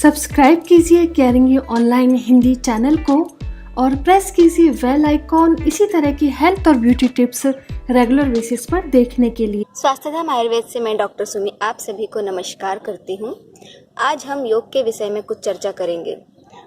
Subscribe कीजिए caring you online Hindi channel को और प्रेस कीजिए बेल आइकॉन इसी तरह की हेल्थ और ब्यूटी टिप्स रेगुलर बेसिस पर देखने के लिए। स्वास्थ्यधाम आयुर्वेद से मैं डॉक्टर सुमी आप सभी को नमस्कार करती हूँ। आज हम योग के विषय में कुछ चर्चा करेंगे।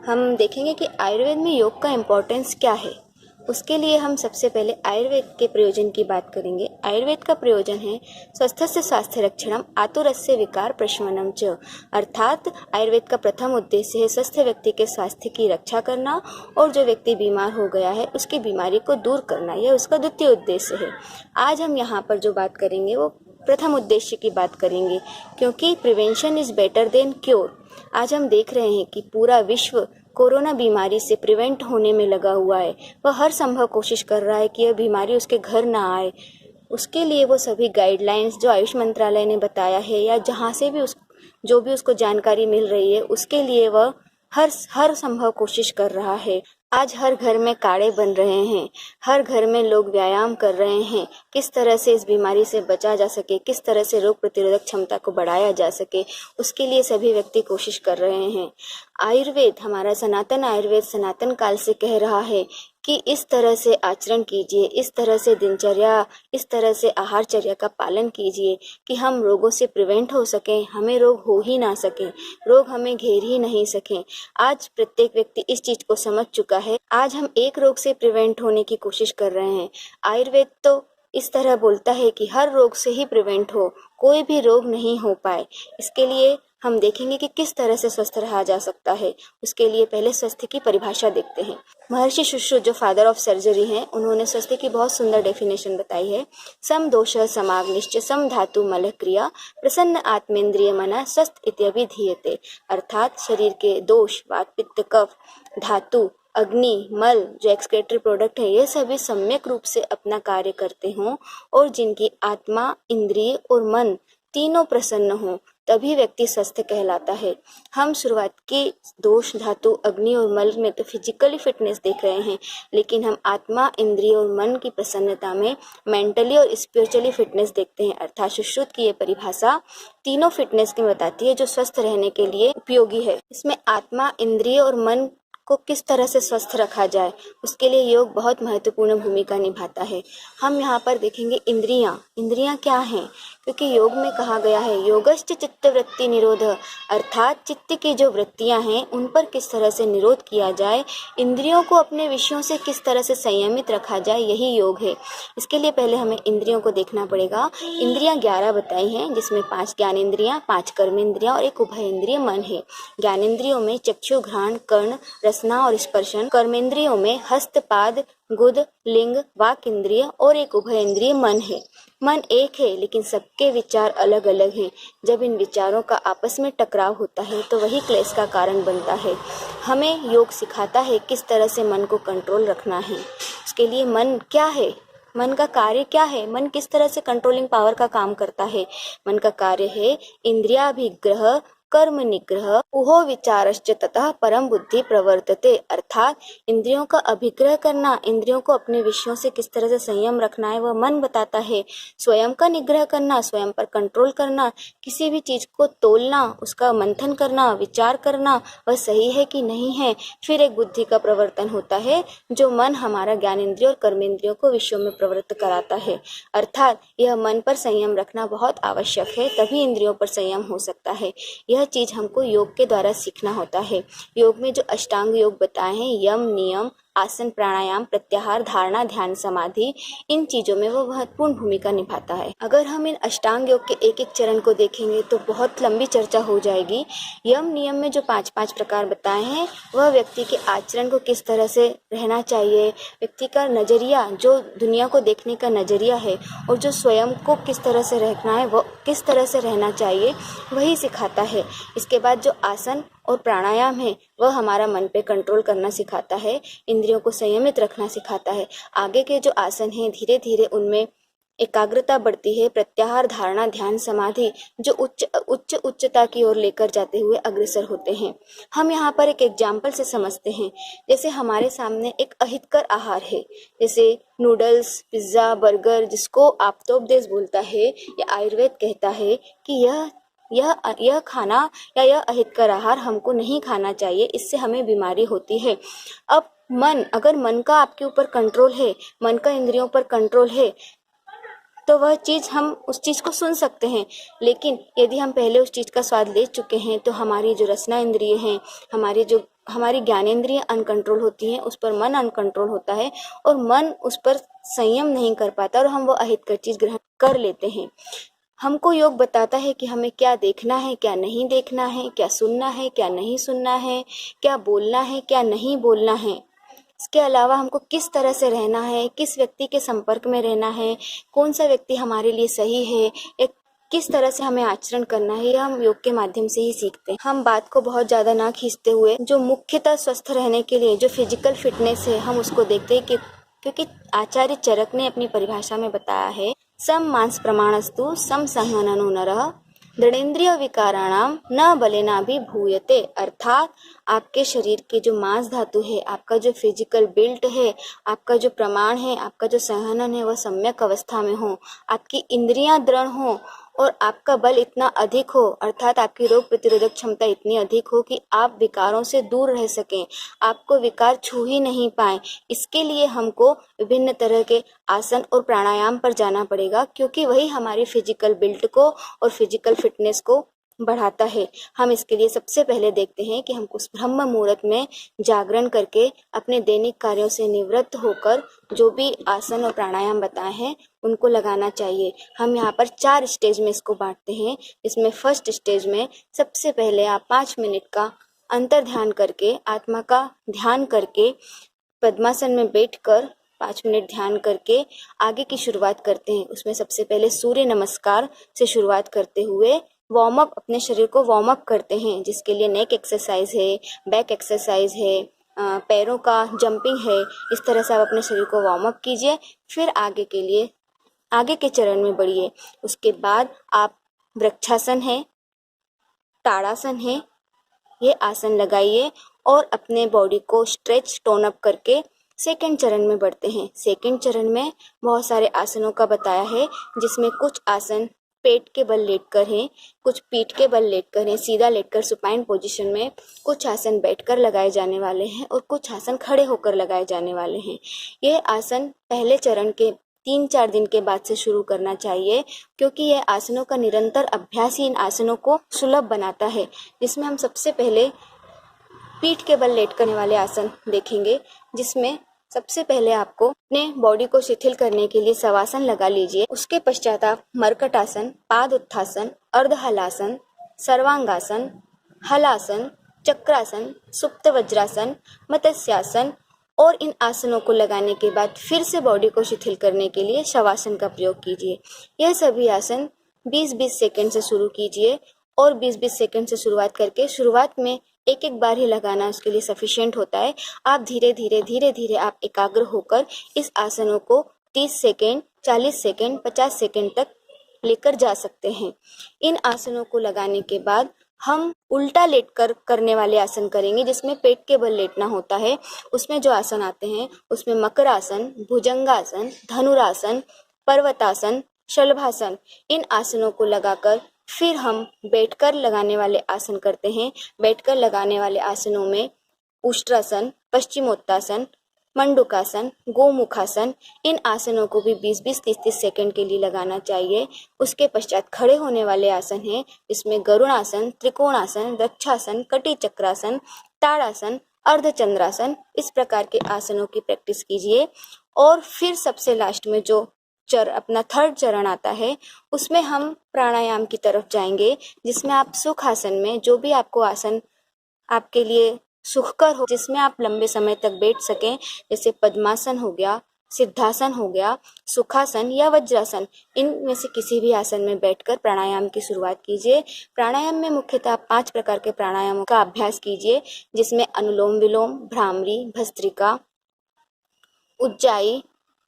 हम देखेंगे कि आयुर्वेद में योग का इम्पोर्टेंस क्या है। उसके लिए हम सबसे पहले आयुर्वेद के प्रयोजन की बात करेंगे। आयुर्वेद का प्रयोजन है स्वस्थस्य स्वास्थ्य रक्षणम आतुरस्य विकार प्रशमनम च, अर्थात आयुर्वेद का प्रथम उद्देश्य है स्वस्थ व्यक्ति के स्वास्थ्य की रक्षा करना और जो व्यक्ति बीमार हो गया है उसकी बीमारी को दूर करना, यह उसका द्वितीय उद्देश्य है। आज हम यहाँ पर जो बात करेंगे वो प्रथम उद्देश्य की बात करेंगे, क्योंकि prevention is better than cure. आज हम देख रहे हैं कि पूरा विश्व कोरोना बीमारी से प्रिवेंट होने में लगा हुआ है। वह हर संभव कोशिश कर रहा है कि यह बीमारी उसके घर ना आए। उसके लिए वो सभी गाइडलाइंस जो आयुष मंत्रालय ने बताया है या जहाँ से भी जो भी उसको जानकारी मिल रही है उसके लिए वह हर संभव कोशिश कर रहा है। आज हर घर में काढ़े बन रहे हैं, हर घर में लोग व्यायाम कर रहे हैं। किस तरह से इस बीमारी से बचा जा सके, किस तरह से रोग प्रतिरोधक क्षमता को बढ़ाया जा सके, उसके लिए सभी व्यक्ति कोशिश कर रहे हैं। आयुर्वेद, हमारा सनातन आयुर्वेद सनातन काल से कह रहा है कि इस तरह से आचरण कीजिए, इस तरह से दिनचर्या, इस तरह से आहारचर्या का पालन कीजिए कि हम रोगों से प्रिवेंट हो सकें, हमें रोग हो ही ना सकें, रोग हमें घेर ही नहीं सकें। आज प्रत्येक व्यक्ति इस चीज को समझ चुका है। आज हम एक रोग से प्रिवेंट होने की कोशिश कर रहे हैं। आयुर्वेद तो इस तरह बोलता है कि हर रोग से ही प्रिवेंट हो, कोई भी रोग नहीं हो पाए। इसके लिए हम देखेंगे कि किस तरह से स्वस्थ रहा जा सकता है। उसके लिए पहले स्वास्थ्य की परिभाषा देखते हैं। महर्षि सुश्रुत जो फादर ऑफ सर्जरी हैं, उन्होंने स्वास्थ्य की बहुत सुंदर डेफिनेशन बताई है। सम दोष समाग्निश्च सम धातु मल क्रिया प्रसन्न आत्मेंद्रिय मना स्वस्थ इत्यभिधीयते, अर्थात शरीर के दोष, वात पित्त कफ, धातु, अग्नि, मल जो एक्सक्रीटरी प्रोडक्ट है, ये सभी सम्यक रूप से अपना कार्य करते हों और जिनकी आत्मा, इंद्रिय और मन तीनों प्रसन्न हों, तभी व्यक्ति स्वस्थ कहलाता है। हम शुरुआत की दोष, धातु, अग्नि और मल में तो फिजिकली फिटनेस देख रहे हैं, लेकिन हम आत्मा, इंद्रिय और मन की प्रसन्नता में मेंटली और स्पिरिचुअली फिटनेस देखते हैं। अर्थात सुश्रुत की ये परिभाषा तीनों फिटनेस की बताती है जो स्वस्थ रहने के लिए उपयोगी है। इसमें आत्मा, इंद्रिय और मन को किस तरह से स्वस्थ रखा जाए, उसके लिए योग बहुत महत्वपूर्ण भूमिका निभाता है। हम यहाँ पर देखेंगे इंद्रियां क्या हैं, क्योंकि योग में कहा गया है योगश्च चित्त वृत्ति निरोध, अर्थात चित्त की जो वृत्तियां हैं उन पर किस तरह से निरोध किया जाए, इंद्रियों को अपने विषयों से किस तरह से संयमित रखा जाए, यही योग है। इसके लिए पहले हमें इंद्रियों को देखना पड़ेगा। इंद्रियां 11 बताई हैं, जिसमें 5 ज्ञानेंद्रियां, 5 कर्मेंद्रियां और 1 उभयेंद्रिय मन है। ज्ञानेंद्रियों में चक्षु, घ्राण, कर्ण, रसना और स्पर्शन। कर्मेंद्रियों में हस्त, पाद, गुद, लिंग, वाक इंद्रिय और 1 उभयेंद्रिय मन है। मन एक है लेकिन सबके विचार अलग अलग हैं। जब इन विचारों का आपस में टकराव होता है तो वही क्लेश का कारण बनता है। हमें योग सिखाता है किस तरह से मन को कंट्रोल रखना है। उसके लिए मन क्या है, मन का कार्य क्या है, मन किस तरह से कंट्रोलिंग पावर का काम करता है। मन का कार्य है इंद्रियाभिग्रह, कर्म निग्रह, उहो विचारश्च ततः परम बुद्धि प्रवर्तते, अर्थात इंद्रियों का अभिग्रह करना, इंद्रियों को अपने विषयों से किस तरह से संयम रखना है वह मन बताता है। स्वयं का निग्रह करना, स्वयं पर कंट्रोल करना, किसी भी चीज को तोलना, उसका मंथन करना, विचार करना वह सही है कि नहीं है। फिर एक बुद्धि का प्रवर्तन होता है जो मन हमारा ज्ञानेंद्रिय और कर्मेंद्रियों को विषयों में प्रवृत्त कराता है। अर्थात यह मन पर संयम रखना बहुत आवश्यक है, तभी इंद्रियों पर संयम हो सकता है। यह चीज हमको योग के द्वारा सीखना होता है। योग में जो अष्टांग योग बताए हैं, यम, नियम, आसन, प्राणायाम, प्रत्याहार, धारणा, ध्यान, समाधि, इन चीजों में वो महत्वपूर्ण भूमिका निभाता है। अगर हम इन अष्टांग योग के एक एक चरण को देखेंगे तो बहुत लंबी चर्चा हो जाएगी। यम नियम में जो 5 प्रकार बताए हैं वह व्यक्ति के आचरण को किस तरह से रहना चाहिए, व्यक्ति का नजरिया, जो दुनिया को देखने का नजरिया है और जो स्वयं को किस तरह से रखना है, वो किस तरह से रहना चाहिए, वही सिखाता है। इसके बाद जो आसन और प्राणायाम है वह हमारा मन पे कंट्रोल करना सिखाता है, इंद्रियों को संयमित रखना सिखाता है। आगे के जो आसन हैं धीरे धीरे उनमें एकाग्रता बढ़ती है। प्रत्याहार, धारणा, ध्यान, समाधि जो उच्चता की ओर लेकर जाते हुए अग्रसर होते हैं। हम यहाँ पर एक एग्जाम्पल से समझते हैं। जैसे हमारे सामने एक अहितकर आहार है, जैसे नूडल्स, पिज्जा, बर्गर, जिसको आप्तोपदेश बोलता है या आयुर्वेद कहता है कि यह खाना या यह अहितकर आहार हमको नहीं खाना चाहिए, इससे हमें बीमारी होती है। अब अगर मन का आपके ऊपर कंट्रोल है, मन का इंद्रियों पर कंट्रोल है, तो वह चीज़ हम उस चीज़ को सुन सकते हैं। लेकिन यदि हम पहले उस चीज़ का स्वाद ले चुके हैं तो हमारी जो रसना इंद्रिय हैं, हमारी ज्ञानेंद्रिय अनकंट्रोल होती हैं, उस पर मन अनकंट्रोल होता है और मन उस पर संयम नहीं कर पाता और हम वो अहितकर चीज़ ग्रहण कर लेते हैं। हमको योग बताता है कि हमें क्या देखना है, क्या नहीं देखना है, क्या सुनना है, क्या नहीं सुनना है, क्या बोलना है, क्या नहीं बोलना है। इसके अलावा हमको किस तरह से रहना है, किस व्यक्ति के संपर्क में रहना है, कौन सा व्यक्ति हमारे लिए सही है, एक किस तरह से हमें आचरण करना है, यह हम योग के माध्यम से ही सीखते हैं। हम बात को बहुत ज़्यादा ना खींचते हुए जो मुख्यतः स्वस्थ रहने के लिए जो फिजिकल फिटनेस है, हम उसको देखते हैं कि क्योंकि आचार्य चरक ने अपनी परिभाषा में बताया है, सम मांस प्रमाणस्तु सम संहननो नरः दृढ़ेन्द्रिय विकाराणाम न बलेना भी भूयते। अर्थात आपके शरीर के जो मांस धातु है, आपका जो फिजिकल बिल्ट है, आपका जो प्रमाण है, आपका जो संहनन है, वह सम्यक अवस्था में हो, आपकी इंद्रियां दृढ़ हो और आपका बल इतना अधिक हो, अर्थात आपकी रोग प्रतिरोधक क्षमता इतनी अधिक हो कि आप विकारों से दूर रह सकें, आपको विकार छू ही नहीं पाए। इसके लिए हमको विभिन्न तरह के आसन और प्राणायाम पर जाना पड़ेगा, क्योंकि वही हमारी फिजिकल बिल्ट को और फिजिकल फिटनेस को बढ़ाता है। हम इसके लिए सबसे पहले देखते हैं कि हमको उस ब्रह्म मुहूर्त में जागरण करके अपने दैनिक कार्यों से निवृत्त होकर जो भी आसन और प्राणायाम बताए हैं उनको लगाना चाहिए। हम यहाँ पर 4 स्टेज में इसको बांटते हैं। इसमें फर्स्ट स्टेज में सबसे पहले आप 5 मिनट का अंतर ध्यान करके, आत्मा का ध्यान करके, पद्मासन में बैठकर 5 मिनट ध्यान करके आगे की शुरुआत करते हैं। उसमें सबसे पहले सूर्य नमस्कार से शुरुआत करते हुए वार्म अप, अपने शरीर को वार्म अप करते हैं, जिसके लिए नेक एक्सरसाइज है, बैक एक्सरसाइज है, पैरों का जंपिंग है। इस तरह से आप अपने शरीर को वार्म अप कीजिए, फिर आगे के चरण में बढ़िए। उसके बाद आप वृक्षासन है, ताड़ासन है, ये आसन लगाइए और अपने बॉडी को स्ट्रेच टोन अप करके सेकंड चरण में बढ़ते हैं। सेकंड चरण में बहुत सारे आसनों का बताया है, जिसमें कुछ आसन पेट के बल लेटकर हैं, कुछ पीठ के बल लेटकर हैं, सीधा लेटकर सुपाइन पोजीशन में, कुछ आसन बैठकर लगाए जाने वाले हैं और कुछ आसन खड़े होकर लगाए जाने वाले हैं। ये आसन पहले चरण के 3-4 दिन के बाद से शुरू करना चाहिए, क्योंकि यह आसनों का निरंतर अभ्यास ही इन आसनों को सुलभ बनाता है। जिसमें हम सबसे पहले पीठ के बल लेट करने वाले आसन देखेंगे, जिसमें सबसे पहले आपको अपने बॉडी को शिथिल करने के लिए शवासन लगा लीजिए। उसके पश्चात आप मरकट आसन, पाद उत्थासन, अर्ध हलासन, सर्वांगासन, हलासन, चक्रासन, सुप्त वज्रासन, मत्स्यासन और इन आसनों को लगाने के बाद फिर से बॉडी को शिथिल करने के लिए शवासन का प्रयोग कीजिए। यह सभी आसन 20-20 सेकंड से शुरू कीजिए और 20-20 सेकंड से शुरुआत करके शुरुआत में एक बार ही लगाना उसके लिए सफिशिएंट होता है। आप धीरे धीरे आप एकाग्र होकर इस आसनों को 30 सेकंड, 40 सेकंड, 50 सेकंड तक लेकर जा सकते हैं। इन आसनों को लगाने के बाद हम उल्टा लेटकर करने वाले आसन करेंगे, जिसमें पेट के बल लेटना होता है। उसमें जो आसन आते हैं उसमें मकरासन, भुजंगासन, धनुरासन, पर्वतासन, शलभासन, इन आसनों को लगाकर फिर हम बैठकर लगाने वाले आसन करते हैं। बैठकर लगाने वाले आसनों में उष्ट्रासन, पश्चिमोत्तासन, मंडूकासन, गोमुखासन, इन आसनों को भी 20-20, 30-30 सेकंड के लिए लगाना चाहिए। उसके पश्चात खड़े होने वाले आसन हैं, जिसमें गरुणासन, त्रिकोणासन, वृक्षासन, कटी चक्रासन, ताड़ासन, अर्धचंद्रासन, इस प्रकार के आसनों की प्रैक्टिस कीजिए। और फिर सबसे लास्ट में जो अपना थर्ड चरण आता है, उसमें हम प्राणायाम की तरफ जाएंगे, जिसमें आप सुख आसन में जो भी आपको आसन आपके लिए सुखकर हो, जिसमें आप लंबे समय तक बैठ सकें, जैसे पद्मासन हो गया, सिद्धासन हो गया, सुखासन या वज्रासन, इनमें से किसी भी आसन में बैठकर प्राणायाम की शुरुआत कीजिए। प्राणायाम में मुख्यतः 5 प्रकार के प्राणायामों का अभ्यास कीजिए, जिसमें अनुलोम विलोम, भ्रामरी, भस्त्रिका, उज्जाई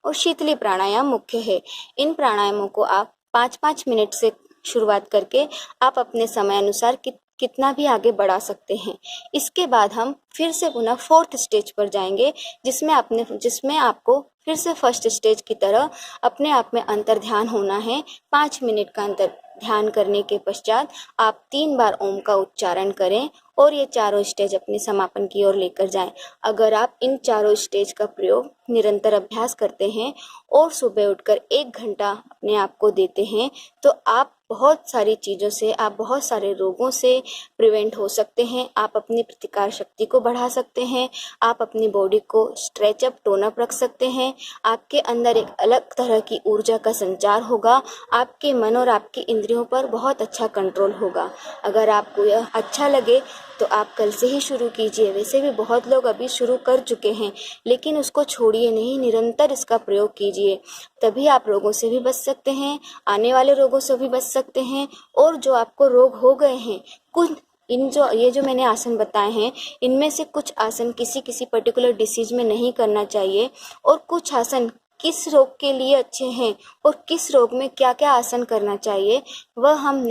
और शीतली प्राणायाम मुख्य है। इन प्राणायामों को आप 5-5 मिनट से शुरुआत करके आप अपने समय अनुसार कितना भी आगे बढ़ा सकते हैं। इसके बाद हम फिर से पुनः 4th स्टेज पर जाएंगे, जिसमें आपको फिर से फर्स्ट स्टेज की तरह अपने आप में अंतर ध्यान होना है। 5 मिनट का अंतर ध्यान करने के पश्चात आप 3 बार ओम का उच्चारण करें और ये चारों स्टेज अपने समापन की ओर लेकर जाएं। अगर आप इन चारों स्टेज का प्रयोग निरंतर अभ्यास करते हैं और सुबह उठकर 1 घंटा अपने आप को देते हैं तो आप बहुत सारी चीज़ों से, आप बहुत सारे रोगों से प्रिवेंट हो सकते हैं। आप अपनी प्रतिकार शक्ति को बढ़ा सकते हैं, आप अपनी बॉडी को स्ट्रेचअप, टोनअप रख सकते हैं। आपके अंदर एक अलग तरह की ऊर्जा का संचार होगा, आपके मन और आपकी इंद्रियों पर बहुत अच्छा कंट्रोल होगा। अगर आपको यह अच्छा लगे तो आप कल से ही शुरू कीजिए। वैसे भी बहुत लोग अभी शुरू कर चुके हैं, लेकिन उसको छोड़िए नहीं, निरंतर इसका प्रयोग कीजिए। तभी आप रोगों से भी बच सकते हैं, आने वाले रोगों से भी बच सकते हैं। और जो आपको रोग हो गए हैं, कुछ ये जो मैंने आसन बताए हैं, इनमें से कुछ आसन किसी किसी पर्टिकुलर डिसीज में नहीं करना चाहिए, और कुछ आसन किस रोग के लिए अच्छे हैं और किस रोग में क्या क्या आसन करना चाहिए, वह हम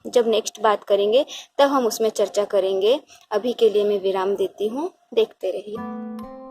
जब नेक्स्ट बात करेंगे तब हम उसमें चर्चा करेंगे। अभी के लिए मैं विराम देती हूँ, देखते रहिए।